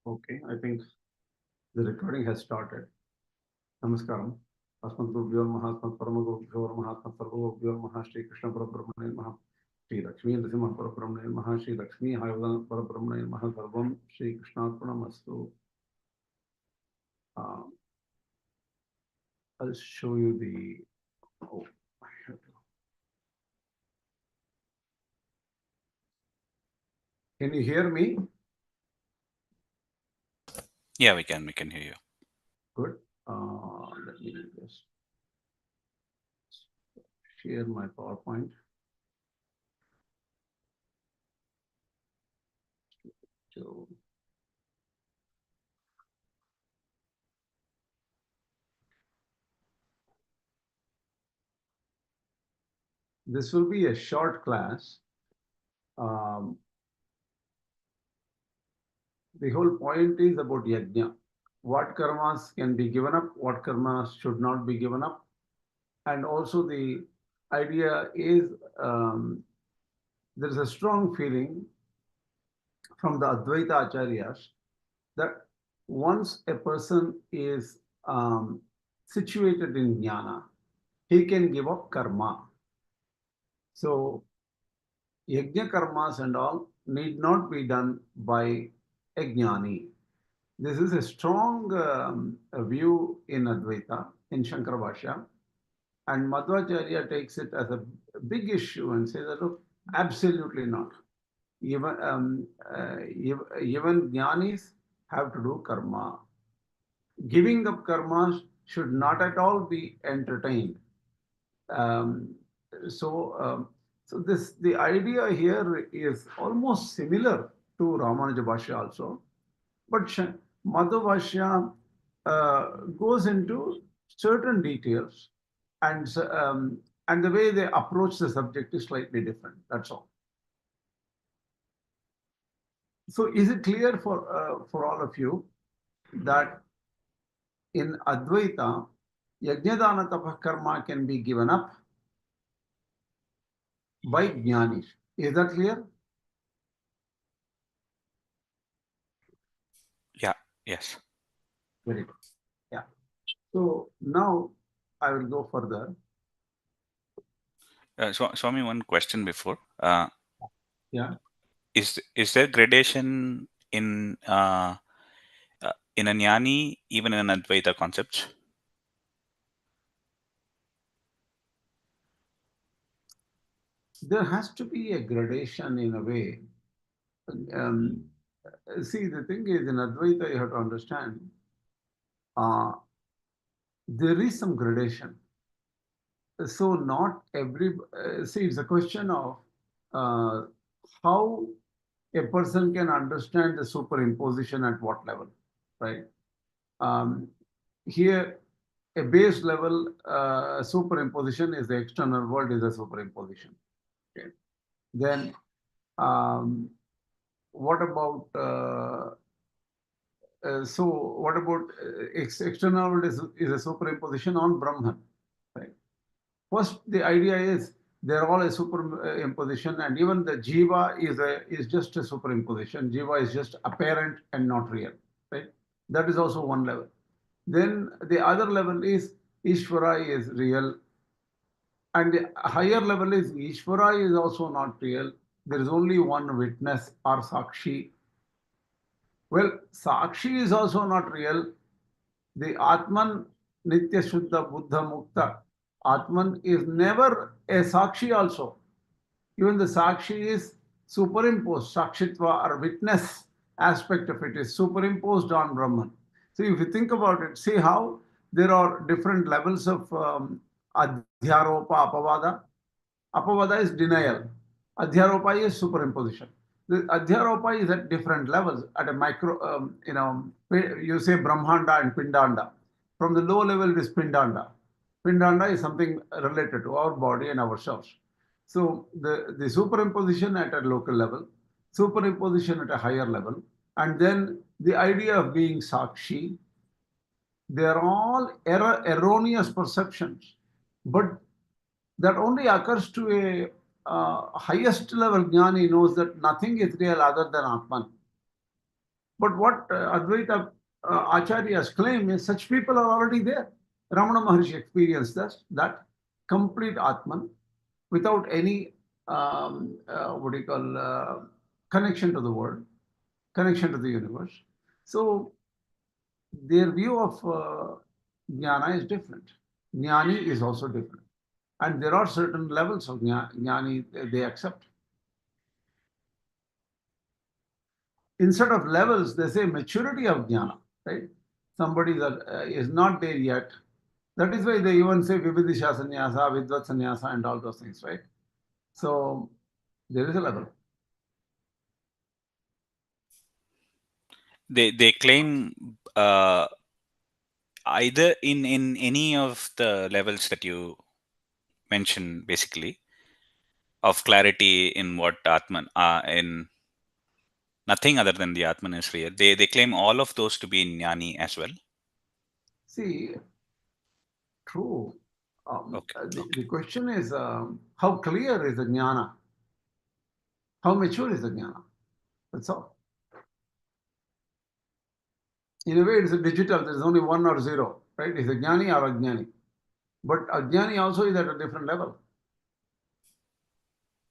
Okay, I think the recording has started. Namaskaram. Asmadgurubhyo namaha, Asmadparamagurubhyo namaha, Asmadparvagurubhyo namaha, Shri Krishna Parabrahmane namaha, Shri Lakshmi Nrsimha Parabrahmane namaha, Shri Lakshmi Hayavadana Parabrahmane namaha, Sarvam Shri Krishnarpanamastu. I'll show you the. Oh, I have to. Can you hear me? Yeah, we can hear you. Good. Let me just share my PowerPoint. So, this will be a short class. The whole point is about yajña. What karmas can be given up, what karmas should not be given up. And also the idea is there is a strong feeling from the Advaita Acharyas that once a person is situated in jnana, he can give up karma. So yajña karmas and all need not be done by a jñānī. This is a strong view in Advaita, in Śaṅkarācārya, and Madhvācārya takes it as a big issue and says that, look, absolutely not. Even Jñānīs have to do karma. Giving up karmas should not at all be entertained. So the idea here is almost similar to Ramanuja Bhashya also, but Madhvācārya goes into certain details, and the way they approach the subject is slightly different. That's all. So, is it clear for all of you that in Advaita, yajña-dana tapah karma can be given up by Jñānīs? Is that clear? Yeah. Yes. Very good. Yeah. So now I will go further. So, Swami, one question before. Yeah. Is there gradation in a Jnānī, even in Advaita concepts? There has to be a gradation in a way. See, the thing is, in Advaita, you have to understand there is some gradation. So not every, see, it's a question of how a person can understand the superimposition at what level, right? Here, a base level superimposition is the external world is a superimposition. Okay. Then, what about external world is a superimposition on Brahman, right? First, the idea is they're all a superimposition, and even the jiva is just a superimposition. Jiva is just apparent and not real, right? That is also one level. Then the other level is Ishvara is real, and the higher level is Ishvara is also not real. There is only one witness or Sakshi. Well, Sakshi is also not real. The Atman Nitya Shuddha Buddha Mukta. Atman is never a Sakshi also. Even the Sakshi is superimposed. Sakshitva or witness aspect of it is superimposed on Brahman. So if you think about it, see how there are different levels of Adhyaropa, Apavada. Apavada is denial. Adhyaropa is superimposition. The Adhyaropa is at different levels. At a micro, you say Brahmanda and Pindanda. From the low level, it is Pindanda. Pindanda is something related to our body and ourselves. So the superimposition at a local level, superimposition at a higher level, and then the idea of being Sakshi, they are all erroneous perceptions. But that only occurs to a highest level Jnānī knows that nothing is real other than Atman. But what Advaita Acharyas claim is such people are already there. Ramana Maharshi experienced that complete Atman without any connection to the world, connection to the universe. So their view of Jnana is different. Jnānī is also different. And there are certain levels of Jnānī they accept. Instead of levels, they say maturity of Jnana, right? Somebody that is not there yet. That is why they even say Vibhidisha Sannyasa, Vidvat Sannyasa, and all those things, right? So there is a level. They claim either in any of the levels that you mentioned, basically, of clarity in what Atman in nothing other than the Atman is real. They claim all of those to be Jnānī as well. See, true. Okay. The question is how clear is the Jnana? How mature is the Jnana? That's all. In a way, it's a digital. There's only 1 or 0, right? It's a Jnani or Ajnani. But Ajnani also is at a different level.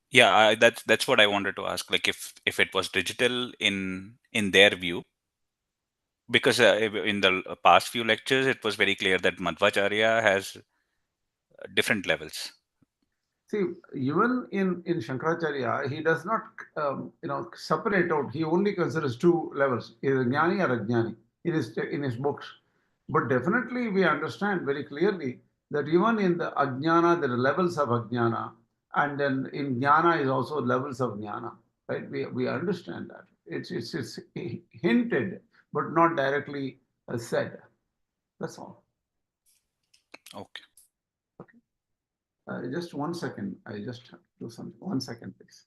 Yeah, that's what I wanted to ask. Like if it was digital in their view, because in the past few lectures, it was very clear that Madhvācārya has different levels. See, even in Śaṅkarācārya, he does not separate out. He only considers 2 levels, either Jnani or Ajnani in his books. But definitely we understand very clearly that even in the Ajnana, there are levels of Ajnana, and then in Jnana is also levels of Jnana. Right? We understand that. It's hinted, but not directly said. That's all. Okay. Just 1 second. I just have to do something. 1 second, please.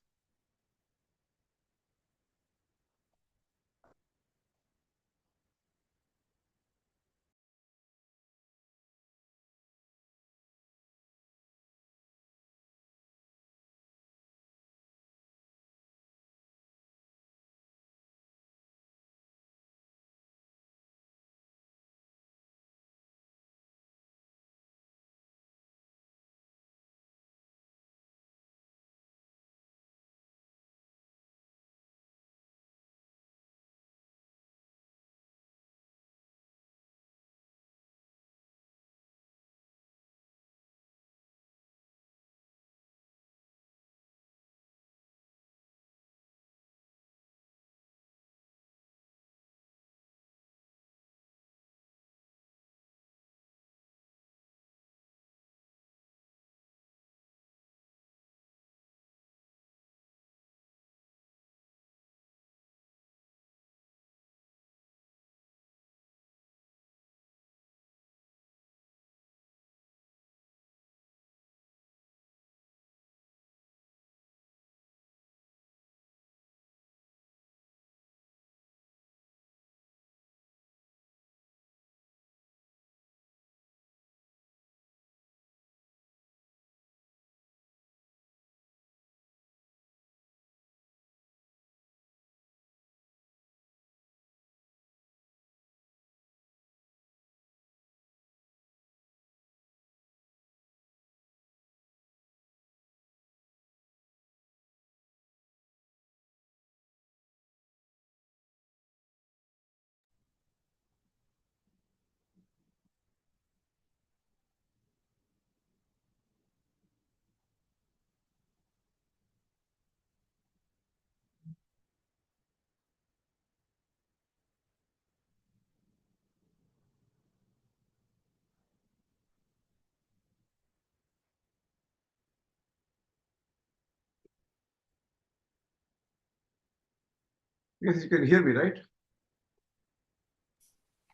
Yes, you can hear me, right?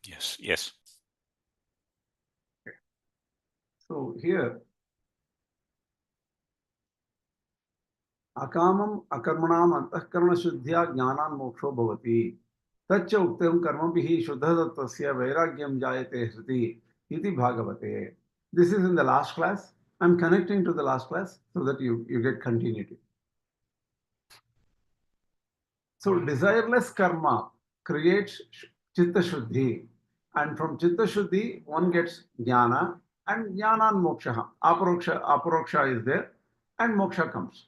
Yes. Yes. So here, akamam akarmanam antahkarana shuddhya jnanan moksho bhavati. Tacca uktam karmabhihi shuddhadattasya vairagyam jayate hriti iti bhagavate. This is in the last class. I'm connecting to the last class so that you get continuity. So desireless karma creates Chitta Shuddhi. And from Chitta Shuddhi, one gets Jnana, and Jnana and Moksha. Aparoksha is there, and Moksha comes.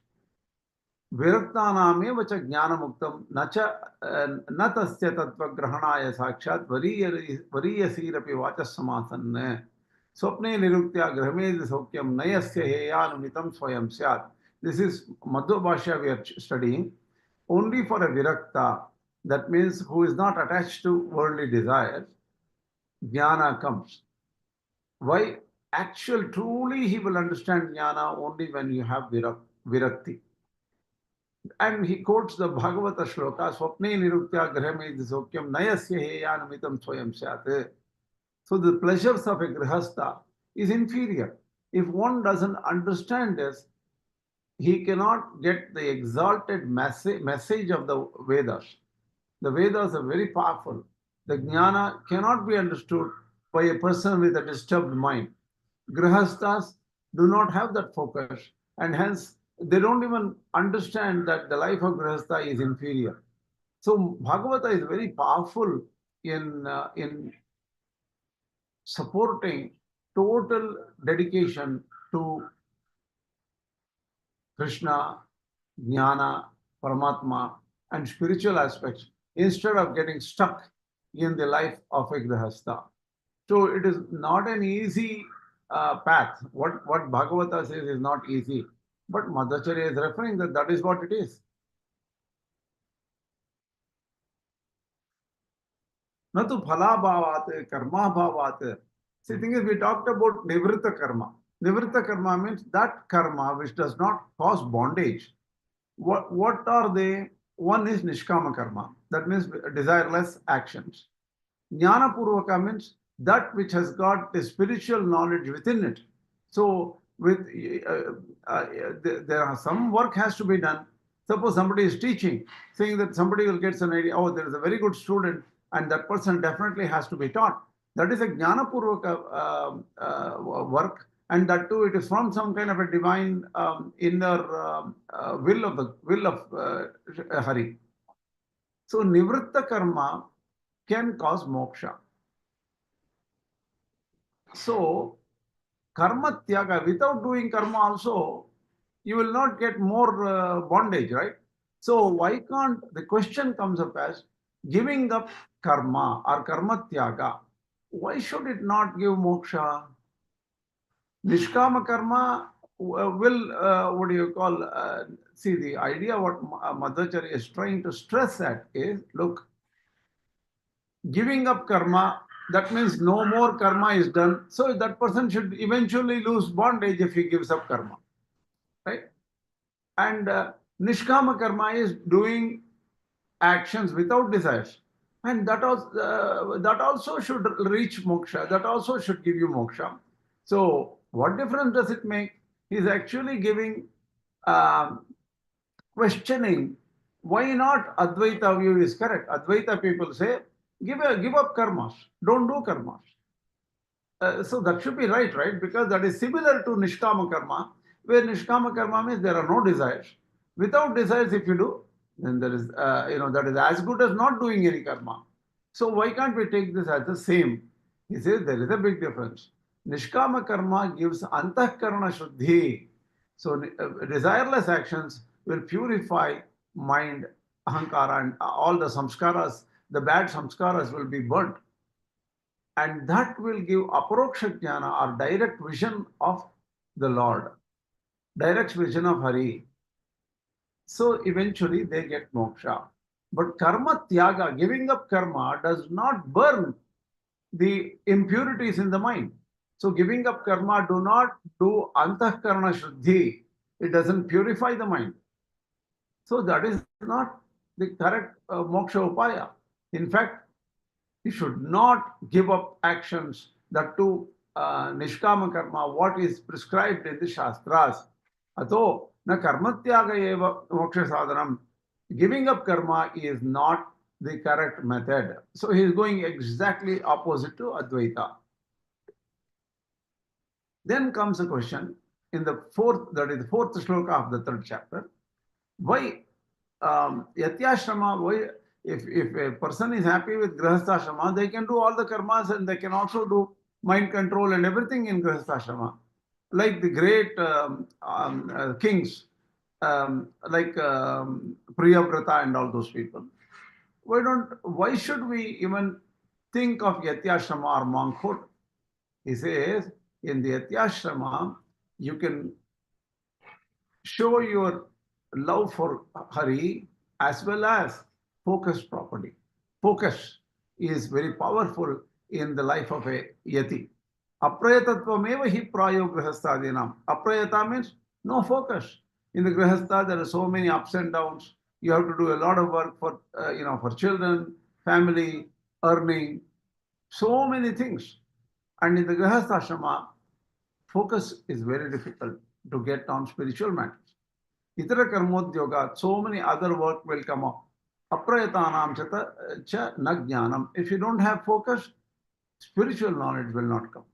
Viraktanameva cha Jnanamuktam na tasya tattva grahanaya sakshat variyasirapi vachasamasanne swapne niruktya grahmedi saukyam nayasya heyanumitam swayam syat. This is Madhvācārya we are studying. Only for a virakta, that means who is not attached to worldly desires, jnana comes. Why? Truly he will understand jnana only when you have virakti. And he quotes the Bhagavata shloka, Swapne niruktya grahmedi sokyam nayasya heyanumitam swayam syat. So the pleasures of a Gṛhastha is inferior. If one doesn't understand this, he cannot get the exalted message of the Vedas. The Vedas are very powerful. The Jnana cannot be understood by a person with a disturbed mind. Gṛhasthas do not have that focus, and hence they don't even understand that the life of Gṛhastha is inferior. So Bhagavata is very powerful in supporting total dedication to Krishna, Jnana, Paramatma, and spiritual aspects instead of getting stuck in the life of a Gṛhastha. So it is not an easy path. What Bhagavata says is not easy, but Madhvācārya is referring that is what it is. Natu phala bhavat, karma bhavat. See, the thing is, we talked about nivritta karma. Nivritta karma means that karma which does not cause bondage. What are they? One is Niṣkāma karma. That means desireless actions. Jnana purvaka means that which has got the spiritual knowledge within it. So with there are some work has to be done. Suppose somebody is teaching, saying that somebody will get an idea, oh, there is a very good student, and that person definitely has to be taught. That is a Jnana purvaka work, and that too it is from some kind of a divine inner will of Hari. So nivritta karma can cause moksha. So karma tyaga, without doing karma also, you will not get more bondage, right? So why can't, the question comes up as giving up karma or karma tyaga, why should it not give moksha? Niṣkāma karma will, see, the idea what Madhvācārya is trying to stress at is, look, giving up karma, that means no more karma is done. So that person should eventually lose bondage if he gives up karma, right? And Niṣkāma karma is doing actions without desires. And that also should reach moksha. That also should give you moksha. So what difference does it make? He's actually giving, questioning, why not Advaita view is correct. Advaita people say, give up karmas, don't do karmas. So that should be right? Because that is similar to Niṣkāma karma, where Niṣkāma karma means there are no desires. Without desires, if you do, then there is, that is as good as not doing any karma. So why can't we take this as the same? He says there is a big difference. Niṣkāma karma gives antahkarana shuddhi. So desireless actions will purify mind, ahankara, and all the saṃskāras, the bad saṃskāras will be burnt. And that will give aparoksha jnana or direct vision of the Lord, direct vision of Hari. So eventually they get moksha. But karma tyaga, giving up karma, does not burn the impurities in the mind. So giving up karma do not do antahkarana shuddhi. It doesn't purify the mind. So that is not the correct moksha upaya. In fact, you should not give up actions that to Niṣkāma karma, what is prescribed in the Shastras. Ato na karmatyaga eva moksha sadhanam. Giving up karma is not the correct method. So he is going exactly opposite to Advaita. Then comes a question in the fourth shloka of the third chapter. Why yatyashrama, why If a person is happy with Gṛhastha, they can do all the karmas and they can also do mind control and everything in Gṛhastha. Like the great kings, like Priyavrata and all those people. Why should we even think of yatyashrama or monkhood? He says, in the yatyashrama, you can show your love for Hari as well as focus properly. Focus is very powerful in the life of a yati. Aprayatattvameva hi prayo grihastādinam. Aprayata means no focus. In the grihastha, there are so many ups and downs. You have to do a lot of work for, for children, family, earning, so many things. And in the grihastha ashrama, focus is very difficult to get on spiritual matters. Itara karmodyoga, so many other work will come up. Aprayatanam cha na jnanam. If you don't have focus, spiritual knowledge will not come.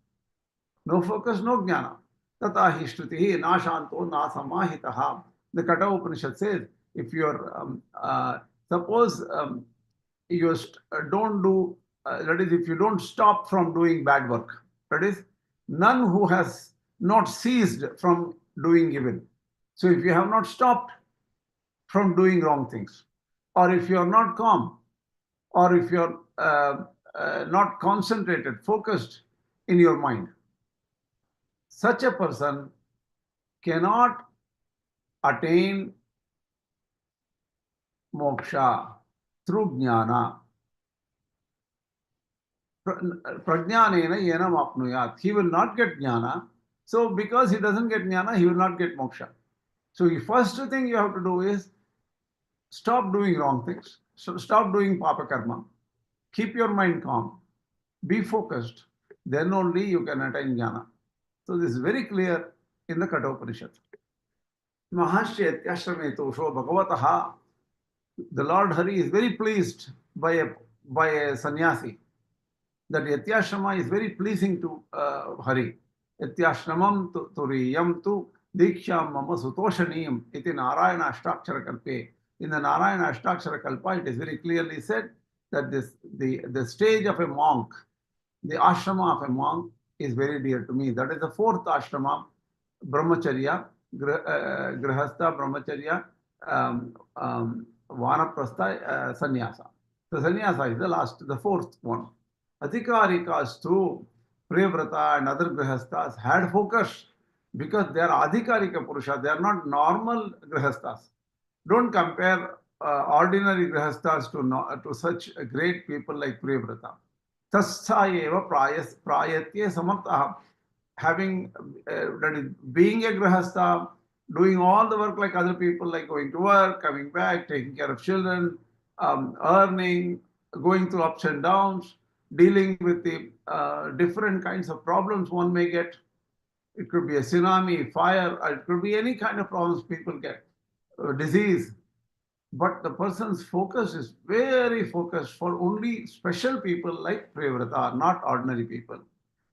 No focus, no jnana. Tata hi shrutihi na shanto na samahitaha. The Kata Upanishad says, if you're, suppose you don't do, that is, if you don't stop from doing bad work, that is, none who has not ceased from doing evil. So if you have not stopped from doing wrong things, or if you are not calm, or if you are not concentrated, focused in your mind, such a person cannot attain mokṣa through jnana. Prajnanena yenam apnuyat. He will not get jnana. So because he doesn't get jnana, he will not get moksha. So the first thing you have to do is stop doing wrong things. So stop doing papa karma. Keep your mind calm. Be focused. Then only you can attain jnana. So this is very clear in the Kata Upanishad. Mahasya Yatyashrametu Sho Bhagavataha. The Lord Hari is very pleased by a sannyasi. That yatyashrama is very pleasing to Hari. Yatyashramam turiyam tu diksham mama sutoshaniyam iti Narayana Ashtakshara Kalpe. In the Narayana Ashtakshara Kalpa, it is very clearly said that the stage of a monk, the ashrama of a monk is very dear to me. That is the fourth ashrama, Brahmacharya, Gṛhastha, Brahmacharya, Vanaprastha, Sannyāsa. The Sannyāsa is the last, the fourth one. Adhikarikas too, Priyavrata and other Gṛhasthas had focus because they are Adhikarika Purusha, they are not normal Gṛhasthas. Don't compare ordinary Gṛhasthas to such great people like Priyavrata. Tasthayeva prayatye samartha. Having, that is, being a Gṛhastha, doing all the work like other people, like going to work, coming back, taking care of children, earning, going through ups and downs, dealing with the different kinds of problems one may get. It could be a tsunami, fire, it could be any kind of problems people get, disease. But the person's focus is very focused for only special people like Priyavrata, not ordinary people.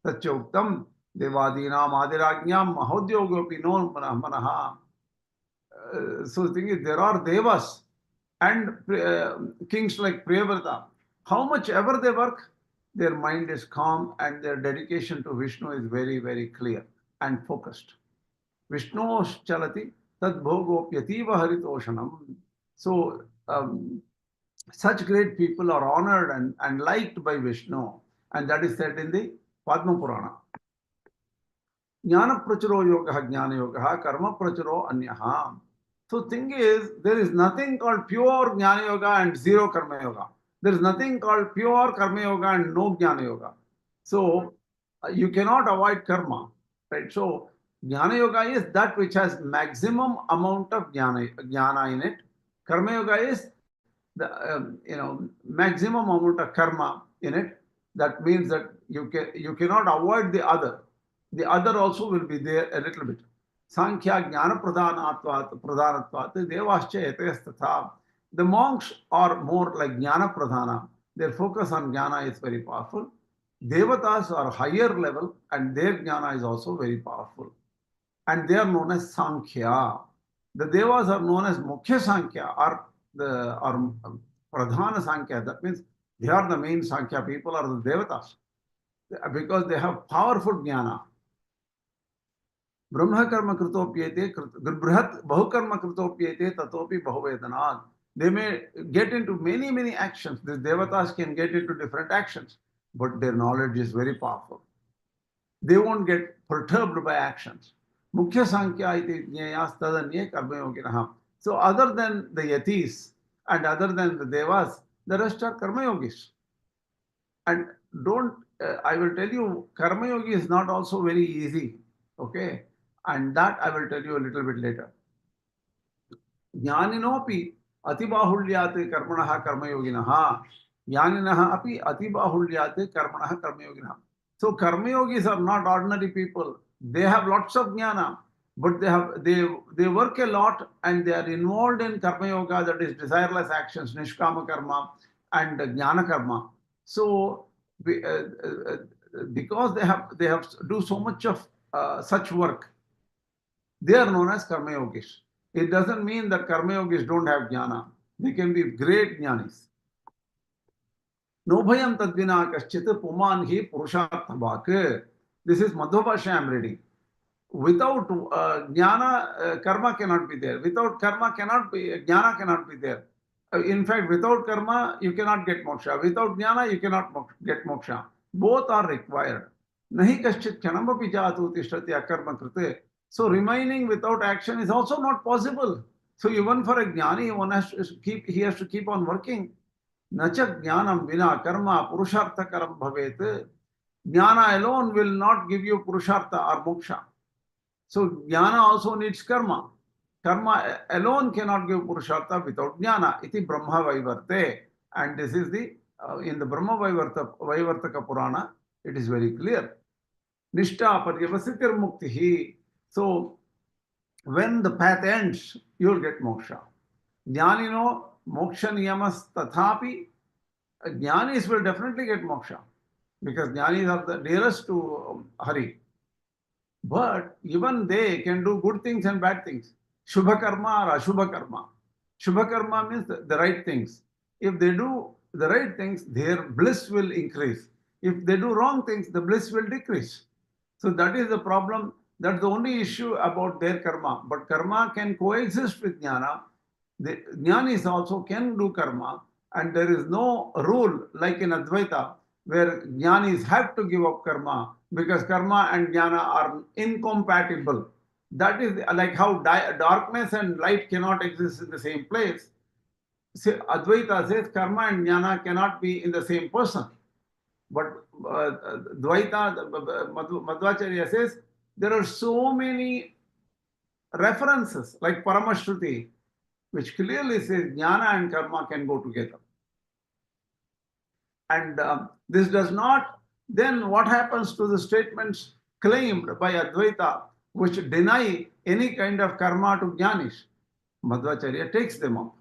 Tachyauktam devadinam adirajñam mahodyogopi no manaḥ. So the thing is, there are devas and kings like Priyavrata. How much ever they work, their mind is calm and their dedication to Viṣṇu is very, very clear and focused. Viṣṇos chalati tad bhogopyativa haritoshanam. So such great people are honored and liked by Viṣṇu, and that is said in the Padma Purana. Jnana pracharo yoga Jñāna-yoga karma pracharo anyaha. So thing is, there is nothing called pure Jnana-yoga and zero karma yoga. There is nothing called pure karma yoga and no Jnana-yoga. So you cannot avoid karma, right? So Jnana-yoga is that which has maximum amount of jnana in it. Karma yoga is the maximum amount of karma in it. That means that you cannot avoid the other. The other also will be there a little bit. Sankhya jnana pradhanatvat devascha etestatha. The monks are more like jnana pradhana. Their focus on jnana is very powerful. Devatas are higher level and their jnana is also very powerful. And they are known as Sankhya. The Devas are known as Mukhya Sankhya or Pradhana Sankhya, that means they are the main Sankhya people, are the Devatas, because they have powerful Jnana. Brahmakarma kritopyete, Brihat Bahukarma kritopyete, Tatopi Bahuvedanad. They may get into many, many actions. These Devatas can get into different actions, but their knowledge is very powerful. They won't get perturbed by actions. Mukhya Sankhya iti jnayas tadanye karmayoginaha. So other than the yatis and other than the devas, the rest are karmayogis. And don't, I will tell you, karma yogi is not also very easy. Okay. And that I will tell you a little bit later. Jñāninopi atibahulyate karmanaha karmayoginaha. Jñāninaha api atibahulyate karmanaha karmayoginaha. So karma yogis are not ordinary people. They have lots of jnana, but they work a lot and they are involved in karma yoga, that is desireless actions, Niṣkāma karma and jnana karma. So because they have do so much of such work, they are known as karma yogis. It doesn't mean that karma yogis don't have jnana. They can be great jñānīs. Nobhayam tadvina kaschit puman hi purushartha vak. This is Madhvācārya I am reading. Without jnana, karma cannot be there. Without karma cannot be, jnana cannot be there. In fact, without karma, you cannot get moksha. Without jnana, you cannot get moksha. Both are required. Nahi kaschit kyanamapi jatu tishtati akarma krite. So remaining without action is also not possible. So even for a jnani, he has to keep on working. Nacha jnanam vina karma purushartha karam bhavet. Jnana alone will not give you purushartha or moksha. So jnana also needs karma. Karma alone cannot give purushartha without jnana. Iti Brahma Vaivarte. And this is the, in the Brahma Vaivartaka Purana, it is very clear. Nishta paryavasitir muktihi. So when the path ends, you will get moksha. Jñānino moksha niyamas tathapi. Jñānīs will definitely get moksha, because Jñānīs are the nearest to Hari. But even they can do good things and bad things. Shubha karma or ashubha karma. Shubha karma means the right things. If they do the right things, their bliss will increase. If they do wrong things, the bliss will decrease. So that is the problem. That's the only issue about their karma. But karma can coexist with jnana. The Jñānīs also can do karma. And there is no rule like in Advaita where Jñānīs have to give up karma, because karma and jnana are incompatible. That is like how darkness and light cannot exist in the same place. Advaita says karma and jnana cannot be in the same person. But Dvaita, Madhvācārya says there are so many references like Paramashruti, which clearly says jnana and karma can go together. And this does not, then what happens to the statements claimed by Advaita, which deny any kind of karma to Jñānīs? Madhvācārya takes them up.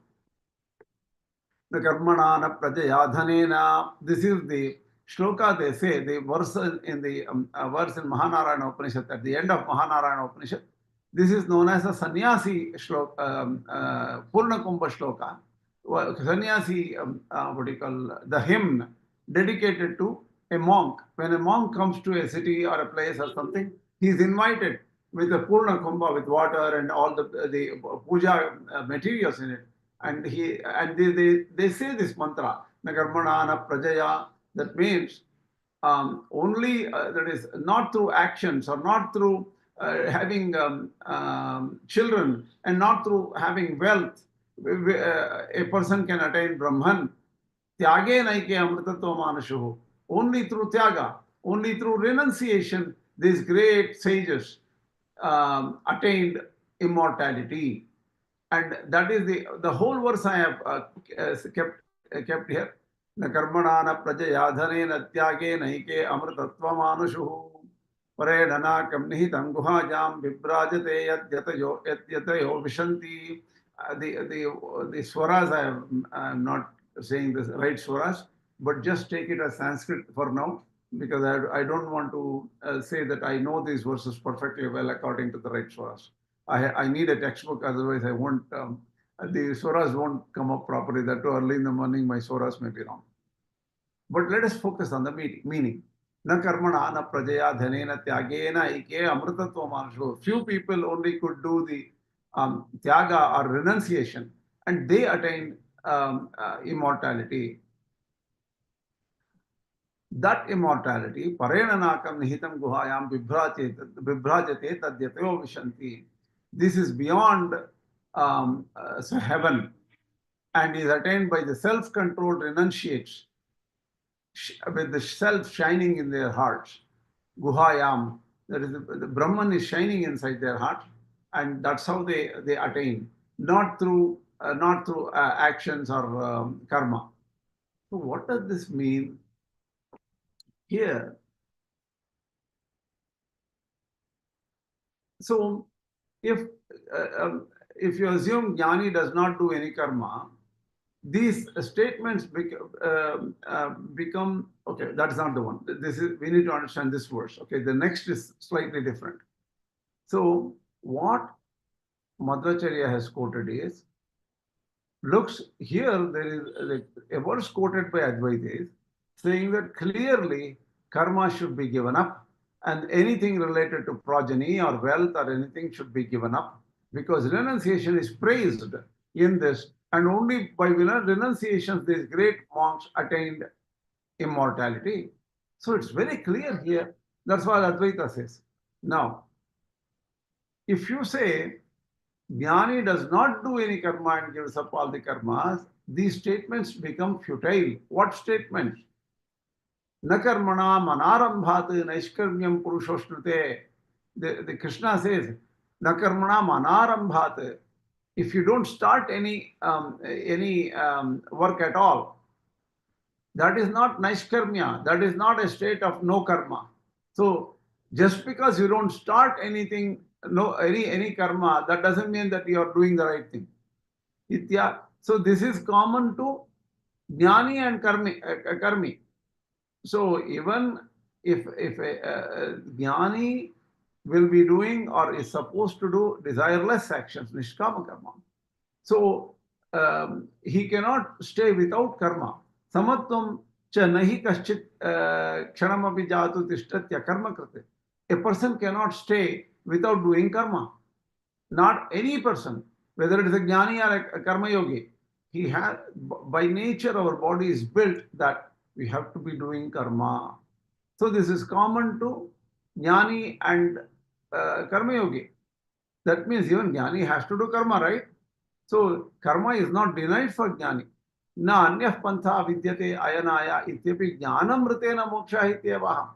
The karmanana prajayadhanena. This is the shloka they say, the verse in the verse in Mahanarayana Upanishad, at the end of Mahanarayana Upanishad. This is known as a Sannyāsī shloka, Purna Kumbha shloka. Sannyāsī, what do you call, the hymn dedicated to a monk. When a monk comes to a city or a place or something, he is invited with a Purna Kumbha, with water and all the puja materials in it. And they say this mantra, Nagarmanana Prajaya. That means only, that is not through actions or not through having children and not through having wealth, a person can attain Brahman. Tyage naike amritattva manashuhu. Only through tyaga, only through renunciation, these great sages attained immortality. And that is the whole verse I have kept here. Na karmanana prajayadhanena tyage naike amritattva manashuhu. Paredhanakam nihitam guhajam vibrajate yatayo vishanti. The swaras, I am not saying the right swaras, but just take it as Sanskrit for now, because I don't want to say that I know these verses perfectly well according to the right swaras. I need a textbook, otherwise I won't the swaras won't come up properly. That too early in the morning, my swaras may be wrong. But let us focus on the meaning. Na karmana na prajaya dhanena tyagena ike amritatva manasho. Few people only could do the tyaga or renunciation, and they attained immortality. That immortality, parenanakam nihitam guhayam vibhrajate tadyatyo vishanti. This is beyond heaven and is attained by the self-controlled renunciates with the self shining in their hearts. Guhayam, that is the Brahman is shining inside their heart, and that's how they attain, not through actions or karma. So what does this mean here? So if you assume Jnani does not do any karma, these statements become okay. That's not the one. We need to understand this verse. Okay, the next is slightly different. So what Madhvācārya has quoted is, looks here there is a verse quoted by Advaita saying that clearly karma should be given up, and anything related to progeny or wealth or anything should be given up, because renunciation is praised in this, and only by renunciation these great monks attained immortality. So it's very clear here. That's what Advaita says. Now, if you say Jnani does not do any karma and gives up all the karmas, these statements become futile. What statements? Na karmana manārambhāt niṣkāmyam purushośnute. The Krishna says, na karmana manārambhāt. If you don't start any work at all, that is not niṣkāmya. That is not a state of no karma. So just because you don't start anything, any karma, that doesn't mean that you are doing the right thing. Itya. So this is common to Jnani and karmi. So even if a Jnani will be doing or is supposed to do desireless actions, Niṣkāma karma. So he cannot stay without karma. Samatvam cha nahi kaschit kshanamapi jatu tishtatya karma krite. A person cannot stay without doing karma. Not any person, whether it is a Jnani or a karma yogi. He has, by nature, our body is built that we have to be doing karma. So this is common to Jnani and karma yogi. That means even Jnani has to do karma, right? So karma is not denied for Jnani. Na anyah pantha vidyate ayanaya ityapi jnanamritena moksha ityevaha.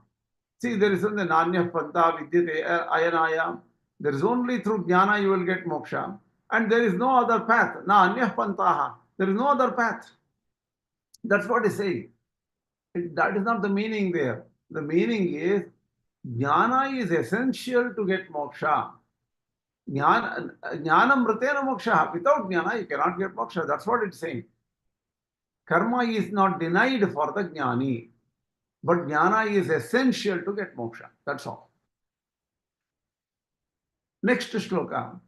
See, there isn't the nanyah pantha vidyate ayanaya. There is only through jnana you will get moksha, and there is no other path. Na anyah pantaha. There is no other path. That's what he's saying. That is not the meaning there. The meaning is jnana is essential to get moksha. Jnanam mritena moksha. Without jnana, you cannot get moksha. That's what it's saying. Karma is not denied for the Jnani, but Jnana is essential to get moksha. That's all. Next shloka.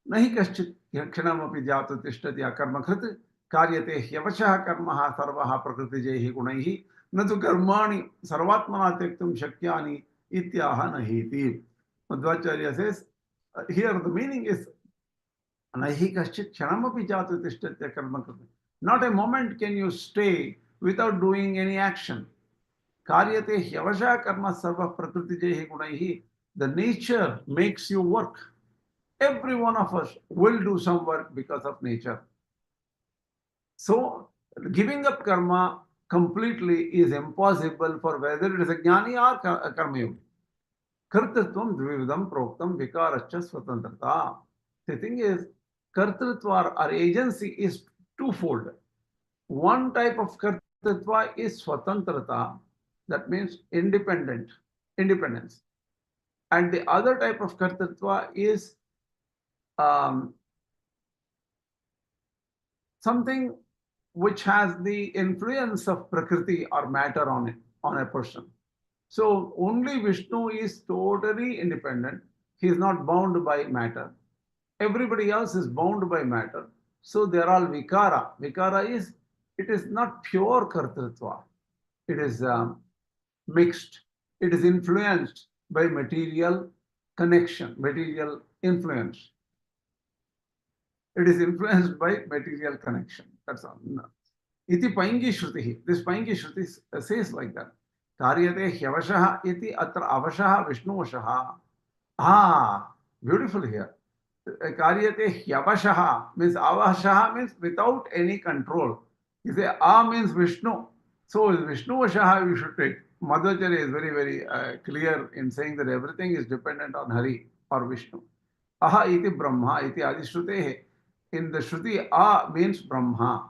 Nahi kaschit yakshanamapi jatu tishtati karma krit karyate hyavashah karmaha sarvaha prakritijehi gunaihi natu karmani sarvatmana tektum shakyani ityaha nahiti. Madhvācārya says, here the meaning is nahi kaschit kshanamapi jatu tishtati karma krit. Not a moment can you stay without doing any action. Karyate hyavasha karma sarva prakritijehi gunaihi. The nature makes you work. Every one of us will do some work because of nature. So giving up karma completely is impossible for whether it is a Jnani or karma yogi. Kartritvam dvividam proktam vikarascha swatantrata. The thing is, kartritva or agency is twofold. One type of kartritva is swatantrata, that means independence. And the other type of kartritva is something which has the influence of prakriti or matter on a person. So only Viṣṇu is totally independent. He is not bound by matter. Everybody else is bound by matter. So they are all vikara. Vikara is, it is not pure kartritva. It is mixed. It is influenced by material connection, material influence. It is influenced by material connection. That's all. No. Iti paingi shruti. This paingi shruti says like that. Karyate hyavashaha iti atra avashaha Viṣṇuvashaha. Ah, beautiful here. Karyate hyavashaha means avashaha means without any control. You say a means Viṣṇu. So Viṣṇuvashaha you should take. Madhvācārya is very, very clear in saying that everything is dependent on Hari or Viṣṇu. Aha iti Brahma iti adishrutehe. In the Shruti, a means Brahma.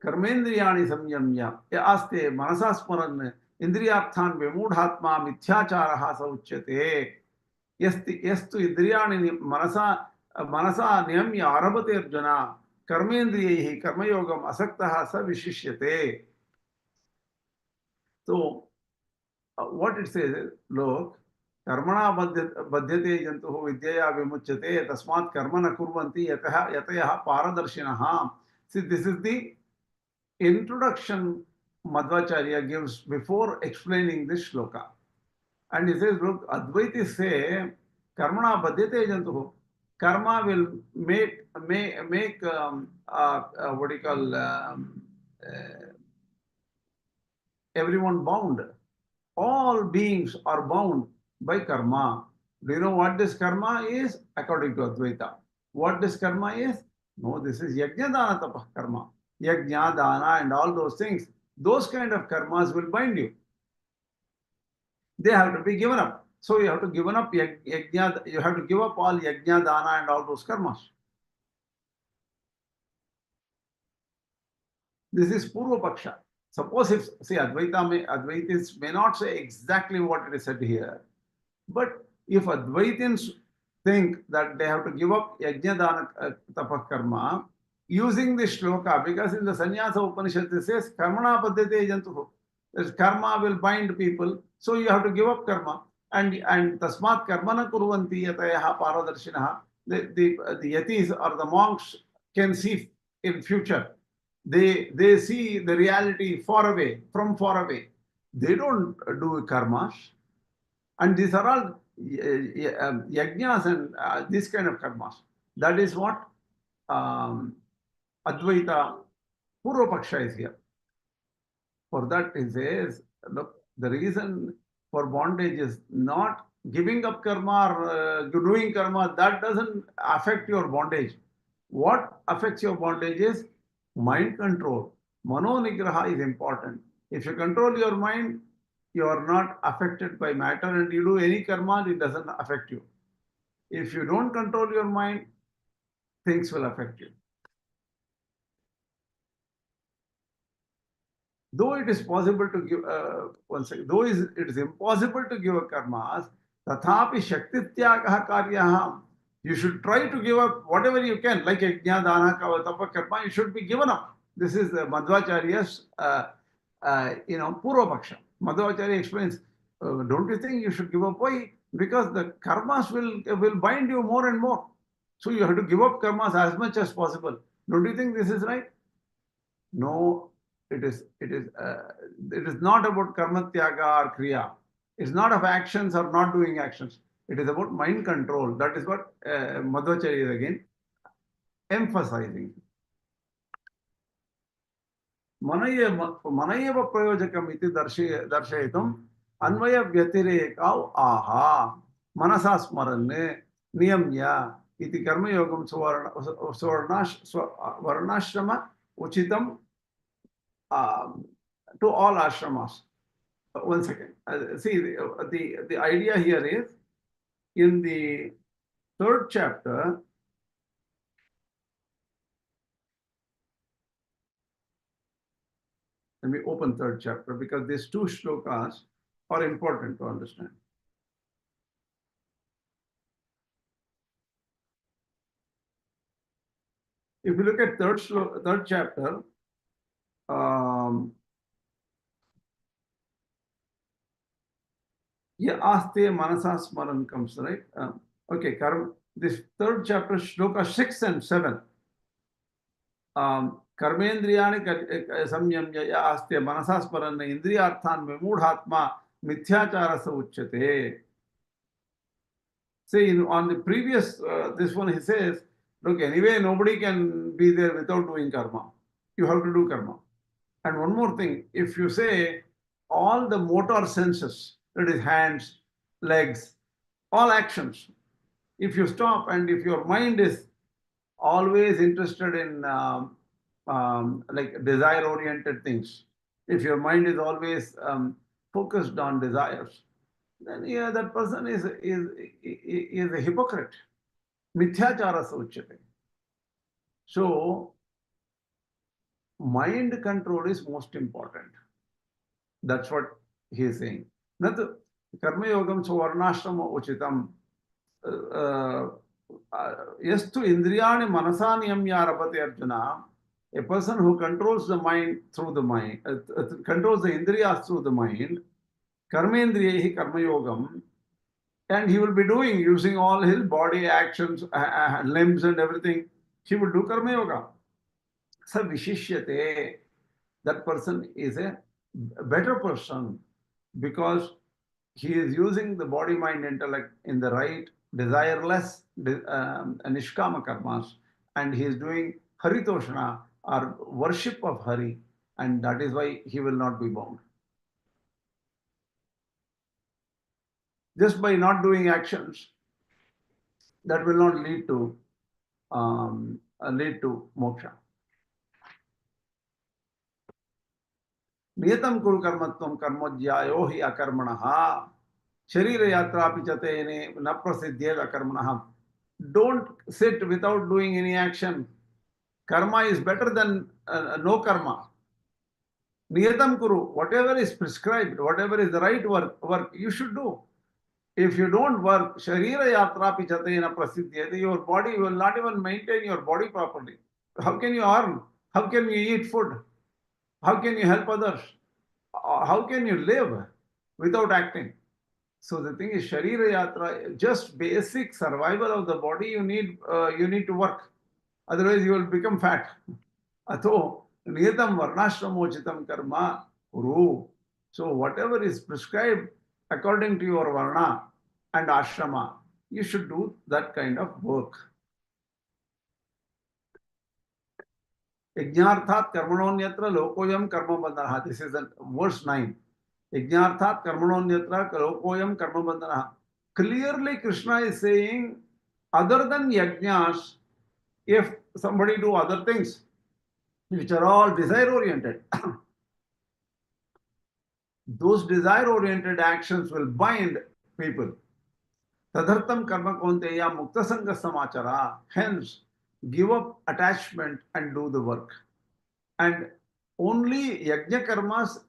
Karmendriyāni samyamya aste manasasmaran indriyarthan vimudhatma mithyāchāraha sauchyate. Yastu indriyāni manasa niyamya arabate arjuna karmendriyehi karmayogam asaktaha sa vishishyate. So, what it says is, look, कर्मणा बध्यते जन्तुः विद्यया विमुच्यते तस्मात् कर्म न कुर्वन्ति यतयः पारदर्शिनः. See, this is the introduction Madhvācārya gives before explaining this shloka. And he says, look, Advaitis say, karmana badhyate jantuh. Karma will make what do you call, everyone bound. All beings are bound by karma. Do you know what this karma is? According to Advaita. What this karma is? No, this is yajña dana tapah karma. Yajña, dana and all those things. Those kind of karmas will bind you. They have to be given up. So you have to give up yajña, you have to give up all yajña, dana and all those karmas. This is Purva Paksha. Suppose if, see, Advaitis may not say exactly what it is said here. But if Advaitins think that they have to give up yajña dana tapah karma using this shloka, because in the Sannyāsa Upanishad it says karmana paddhate jantuh. Karma will bind people, so you have to give up karma. And tasmat karmana kurvanti yatayaha paradarshinaha. The yatis or the monks can see in future. They see the reality far away, from far away. They don't do karmas. And these are all yajñas and this kind of karmas. That is what Advaita Purva Paksha is here. For that it says, look, the reason for bondage is not giving up karma or doing karma. That doesn't affect your bondage. What affects your bondage is mind control. Mano nigraha is important. If you control your mind, you are not affected by matter, and you do any karma, it doesn't affect you. If you don't control your mind, things will affect you. Though it is possible to give, though it is impossible to give a karmas, tathapi shaktityagaha karyaham. You should try to give up whatever you can, like yajña, dana, tapa, karma, you should be given up. This is Madhvācārya's, Purva Paksha. Madhvācārya explains, don't you think you should give up? Why? Because the karmas will bind you more and more. So you have to give up karmas as much as possible. Don't you think this is right? No, it is not about karma tyaga or kriya. It's not of actions or not doing actions. It is about mind control. That is what Madhvācārya is again emphasizing. Manayeva prayojakam iti darshayitum अन्वय व्यतिरेकाव आहा मनसा स्मरन् नियम्य इति कर्मयोगम वर्णाश्रम उचितम to all ashramas. One second. See, the idea here is in the third chapter. Let me open third chapter because these two shlokas are important to understand. If you look at third chapter, aste manasa smaran comes, right? Okay, this third chapter, shloka 6 and 7. Karmendriyani samyamya astya manasasparanna indriyarthan vimudhatma mithyācārasa uchyate. See, on the previous, this one he says, look, anyway, nobody can be there without doing karma. You have to do karma. And one more thing, if you say all the motor senses, that is hands, legs, all actions, if you stop and if your mind is always interested in like desire-oriented things, if your mind is always focused on desires, then yeah, that person is a hypocrite. Mithyācārasa uchyate. So, mind control is most important. That's what he is saying. Not karma yogam suvarnashrama uchitam. Yastu indriyani manaḥ-niyantrana Arjuna. A person who controls the mind through the mind, controls the indriyas through the mind, karmendriyehi karma yogam, and he will be doing, using all his body actions, limbs and everything, he will do karma yoga. Sa vishishyate, that person is a better person because he is using the body, mind, intellect in the right, desireless, Niṣkāma karmas, and he is doing haritoshana or worship of Hari, and that is why he will not be bound. Just by not doing actions, that will not lead to moksha. Niyatam kuru karmatvam karmodhyayo hi akarmanaha sharira yatrapi chatene na prasiddhyed akarmanaha. Don't sit without doing any action. Karma is better than no karma. Niyatam kuru, whatever is prescribed, whatever is the right work you should do. If you don't work, sharira yatrapi chatena prasiddhyed, your body will not even maintain your body properly. How can you earn? How can you eat food? How can you help others? How can you live without acting? So the thing is, sharira yatra, just basic survival of the body, you need to work. Otherwise, you will become fat. Atho niyatam varnashramochitam karma kuru. So whatever is prescribed according to your varna and ashrama, you should do that kind of work. Yajñārthat karmanonyatra lokoyam karma bandhanaha. This is verse 9. Yajñārthat karmanonyatra lokoyam karma bandhanaha. Clearly, Krishna is saying, other than yajñas, if somebody do other things, which are all desire-oriented, those desire-oriented actions will bind people. Tadartam karma kaunteya mukta sanga samācara. Hence, give up attachment and do the work. And only yajna karmas,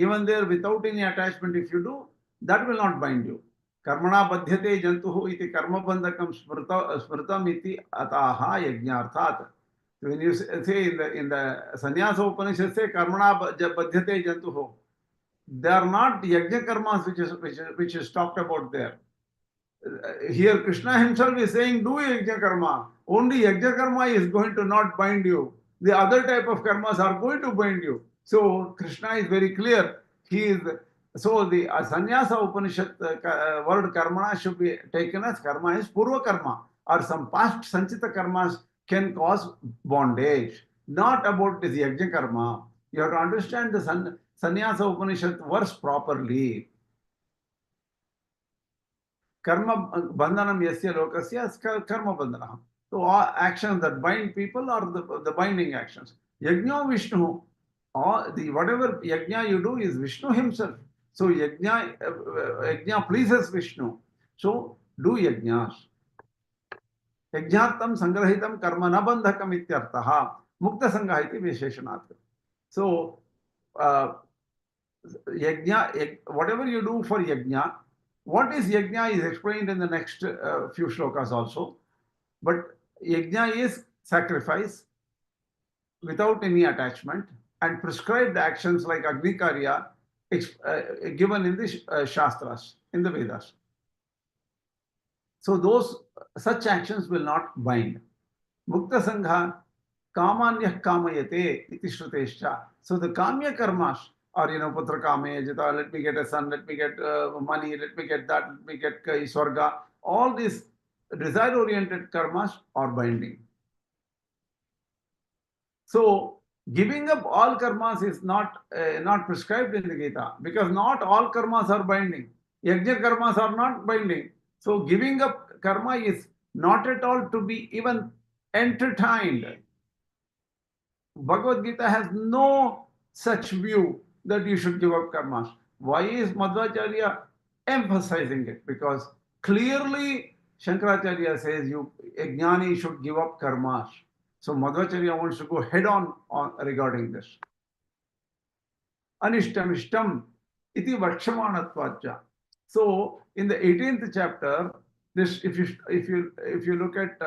even there without any attachment, if you do, that will not bind you. Karmana badhyate jantuhu iti karma bandhakam smritam iti ataha yajñārthat. When you say in the Sannyāsa Upanishad, say karmana badhyate jantuhu, they are not yajna karmas which is talked about there. Here Krishna himself is saying, do yajna karma. Only yajna karma is going to not bind you. The other type of karmas are going to bind you. So Krishna is very clear. So the Sannyāsa Upanishad word karmana should be taken as karma is purva karma, or some past sanchita karmas can cause bondage. Not about this yajna karma. You have to understand the Sannyāsa Upanishad verse properly. Karma bandhanam yasya lokasya karma bandhanam. So all actions that bind people are the binding actions. Yajña Viṣṇu, whatever yajña you do is Viṣṇu himself. So yajña pleases Viṣṇu. So do yajñas. Yajñātam sangrahitam karma na bandhakam ityartaha mukta sangha iti visheshanat. So yajña, whatever you do for yajña, what is yajña is explained in the next few shlokas also. But yajña is sacrifice without any attachment and prescribed actions like Agnikarya given in the Shastras, in the Vedas. So such actions will not bind. Mukta Sangha Kamanyah Kamayate iti Shrutescha. So the Kamya karmas, or Putra Kame, Jita, let me get a son, let me get money, let me get that, let me get Swarga, all these desire-oriented karmas are binding. So giving up all karmas is not prescribed in the Gita, because not all karmas are binding. Yajña karmas are not binding. So giving up karma is not at all to be even entertained. Bhagavad Gita has no such view that you should give up karmas. Why is Madhvācārya emphasizing it? Because clearly Śaṅkarācārya says a Jñānī should give up karmas. So Madhvācārya wants to go head on regarding this. Anishtam iti vakshamanatvacha. So in the 18th chapter, this if you look at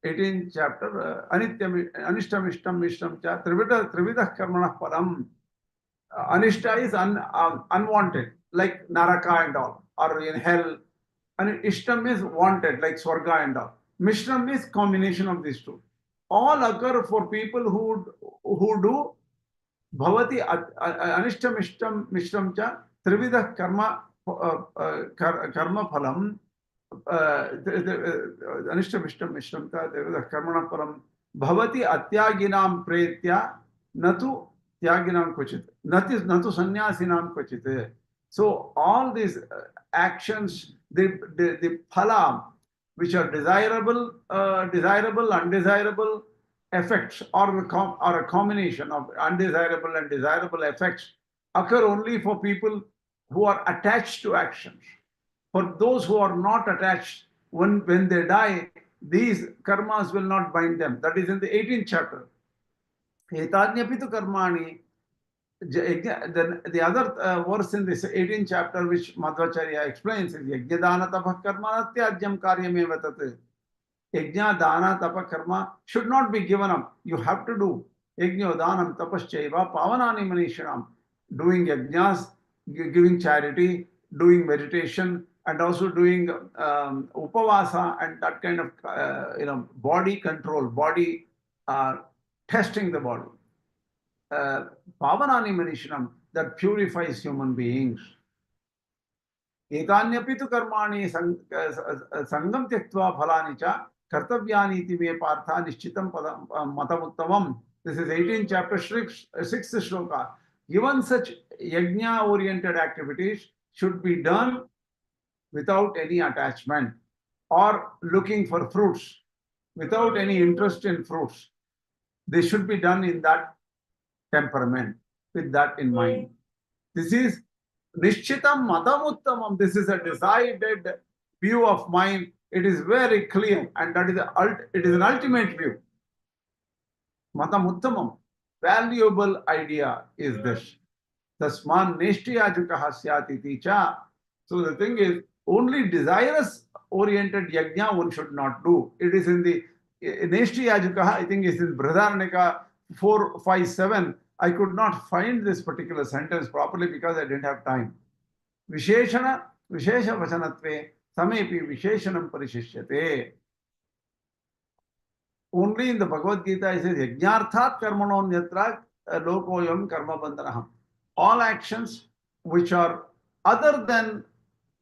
18th chapter, anishtam ishtam cha trividah karmanah param. Anishta is unwanted, like naraka and all, or in hell. And ishtam is wanted, like swarga and all. Mishram is combination of these two. All occur for people who do bhavati anishtam ishtam mishram cha trividah karma phalam anishtam ishtam mishram cha trividah karmana phalam bhavati atyaginam pretya natu tyaginam kvachit natu sannyāsinam kvachit. So all these actions, the phala, which are desirable, undesirable effects, or a combination of undesirable and desirable effects, occur only for people who are attached to actions. For those who are not attached, when they die, these karmas will not bind them. That is in the 18th chapter. Etadnyapitu karmani. The other verse in this 18th chapter, which Madhvācārya explains, is yajña dana tapa karma natyajyam karyameva tat. Yajña dana tapa karma should not be given up. You have to do. Yajño danam tapaschaiva pavanani manishanam. Doing yajñas, giving charity, doing meditation, and also doing upavasa and that kind of body control, body testing the body. Pavanani manishanam, that purifies human beings. Etanyapitu karmani sangam tyaktva phalani cha kartavyani iti me partha nishchitam matamuttamam. This is 18th chapter, 6th shloka. Given such yajña-oriented activities should be done without any attachment or looking for fruits, without any interest in fruits. They should be done in that temperament, with that in mind. This is Nishchitam Matamuttamam. This is a decided view of mind. It is very clear, and that is an ultimate view. Matamuttamam, valuable idea is this. Tasman Nishtiyajukaha syatiti cha. So the thing is, only desirous oriented yajna one should not do. It is in the Nishtiyajukaha, I think it's in Brihadaranyaka 457. I could not find this particular sentence properly because I didn't have time. Visheshana, Vishesha Vachanatve, Samepi Visheshanam Parishishyate. Only in the Bhagavad Gita it says, Yajñarthat karmano nyatra lokoyam karma bandhanaham. All actions which are other than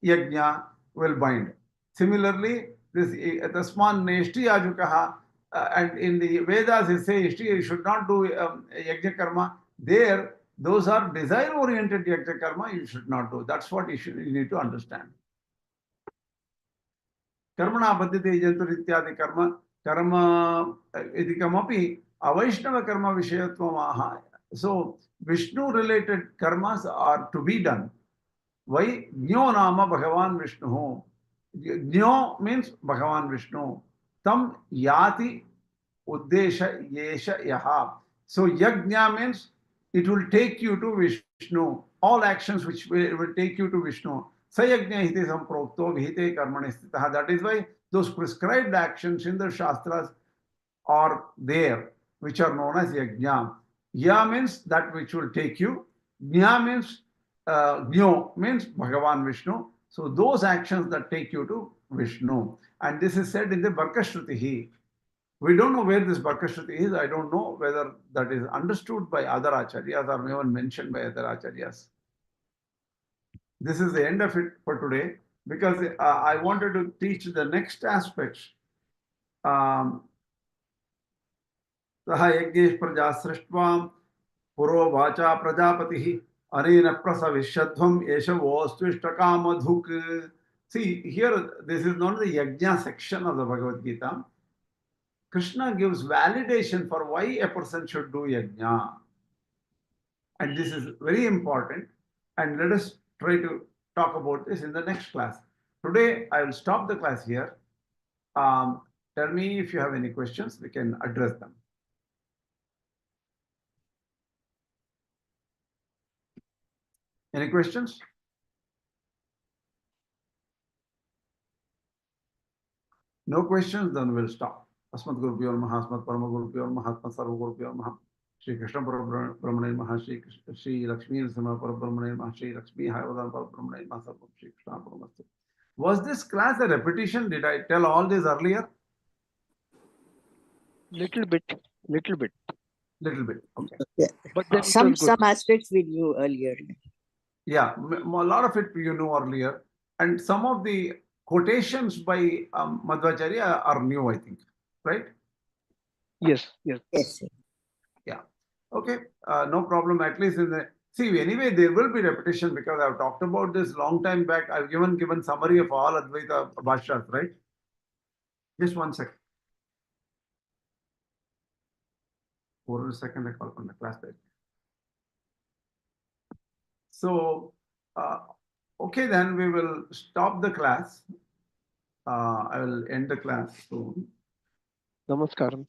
yajna will bind. Similarly, this Tasman Neshti Yajukaha, and in the Vedas it says you should not do yajna karma. There, those are desire-oriented yajna karma you should not do. That's what you need to understand. Karmana baddhite jantur ityadi karma idikamapi avaishnava karma vishayatvam. So Viṣṇu-related karmas are to be done. Why? Jño nama Bhagavan Viṣṇu. Jño means Bhagavan Viṣṇu. Tam yati uddesha yesha yaha. So yajna means it will take you to Viṣṇu. All actions which will take you to Viṣṇu. Sayajna hite samprokto vihite karmani stitaha. That is why those prescribed actions in the Shastras are there, which are known as yajna. Ya means that which will take you. Jña means Jño means Bhagavan Viṣṇu. So those actions that take you to Viṣṇu. And this is said in the Bharkashruti. We don't know where this Bharkashruti is. I don't know whether that is understood by other acharyas or even mentioned by other acharyas. This is the end of it for today, because I wanted to teach the next aspects. Saha yajñesh praja srishtvam puro vacha prajapatihi anena prasavishadvam eshavostvishtakamadhuk. See, here, this is not the yajña section of the Bhagavad Gita. Krishna gives validation for why a person should do yajña. And this is very important. And let us try to talk about this in the next class. Today, I will stop the class here. Tell me if you have any questions, we can address them. Any questions? No questions, then we'll stop. Asmat Gurubhyo Namaha, Asmat Parama Gurubhyo Namaha, Asmat Sarva Gurubhyo Namaha. Shri Krishna Parabrahmane Namaha, Shri Lakshmi Narasimha Parabrahmane Namaha, Shri Lakshmi Hayavadan Parabrahmane Namaha, Sarvam Shri Krishna Paramastu. Was this class a repetition? Did I tell all this earlier? Little bit. Little bit. Okay. But then Some aspects we knew earlier. Yeah, a lot of it you knew earlier, and some of the quotations by Madhvācārya are new, I think, right? Yes. Yes. Yeah. Okay. No problem. At least in the anyway, there will be repetition because I've talked about this long time back. I've given summary of all Advaita Bhashyas, right? Just 1 second. For a second, I call from the class page. So, okay, then we will stop the class. I will end the class soon. Namaskaram.